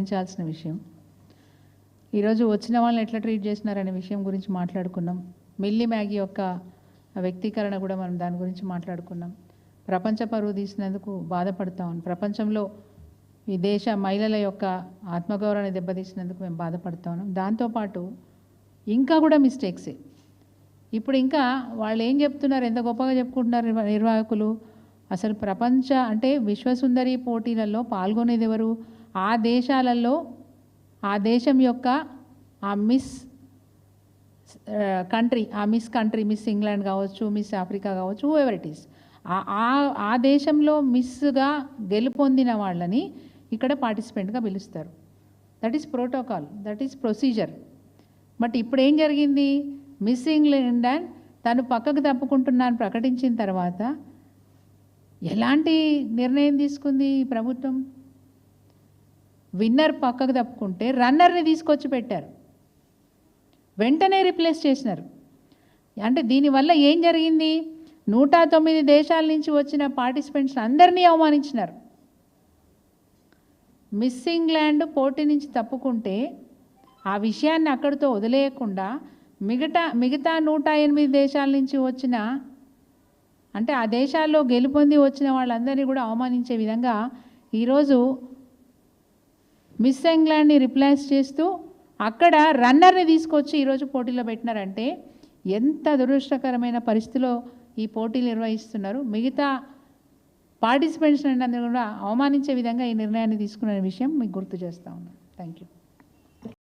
గమనించాల్సిన విషయం. ఈరోజు వచ్చిన వాళ్ళని ఎట్లా ట్రీట్ చేసినారనే విషయం గురించి మాట్లాడుకున్నాం. మిల్లీ మ్యాగీ యొక్క వ్యక్తీకరణ కూడా మనం దాని గురించి మాట్లాడుకున్నాం. ప్రపంచ పరువు తీసినందుకు బాధపడతాం. ప్రపంచంలో ఈ దేశ మహిళల యొక్క ఆత్మగౌరవాన్ని దెబ్బతీసినందుకు మేము బాధపడతా ఉన్నాం. దాంతోపాటు ఇంకా కూడా మిస్టేక్సే. ఇప్పుడు ఇంకా వాళ్ళు ఏం చెప్తున్నారు, ఎంత గొప్పగా చెప్పుకుంటున్నారు నిర్వాహకులు. అసలు ప్రపంచ అంటే విశ్వసుందరి పోటీలలో పాల్గొనేది ఎవరు? ఆ దేశాలలో ఆ దేశం యొక్క ఆ మిస్ కంట్రీ, మిస్ ఇంగ్లాండ్ కావచ్చు, మిస్ ఆఫ్రికా కావచ్చు, హూ ఎవర్ ఇట్ ఈస్, ఆ దేశంలో మిస్గా గెలుపొందిన వాళ్ళని ఇక్కడ పార్టిసిపెంట్గా పిలుస్తారు. That is protocol, that is procedure. But ఇప్పుడు ఏం జరిగింది, మిస్ ఇంగ్లాండ్ తను పక్కకు తప్పుకుంటున్నాను ప్రకటించిన తర్వాత ఎలాంటి నిర్ణయం తీసుకుంది ఈ ప్రభుత్వం? విన్నర్ పక్కకు తప్పుకుంటే రన్నర్ని తీసుకొచ్చి పెట్టారు, వెంటనే రిప్లేస్ చేసినారు. అంటే దీనివల్ల ఏం జరిగింది, 109 దేశాల నుంచి వచ్చిన పార్టిసిపెంట్స్ అందరినీ అవమానించినారు. మిస్ ఇంగ్లాండ్ పోటీ నుంచి తప్పుకుంటే ఆ విషయాన్ని అక్కడితో వదిలేయకుండా మిగతా 108 దేశాల నుంచి వచ్చిన, అంటే ఆ దేశాల్లో గెలుపొంది వచ్చిన వాళ్ళందరినీ కూడా అవమానించే విధంగా ఈరోజు మిస్ ఇంగ్లాండ్ని రిప్లేస్ చేస్తూ అక్కడ రన్నర్ని తీసుకొచ్చి ఈరోజు పోటీలో పెట్టినారంటే ఎంత దురదృష్టకరమైన పరిస్థితిలో ఈ పోటీలు నిర్వహిస్తున్నారు. మిగతా పార్టిసిపెంట్స్ అందరూ కూడా అవమానించే విధంగా ఈ నిర్ణయాన్ని తీసుకున్న విషయం మీకు గుర్తు చేస్తూ ఉన్నాను. Thank you.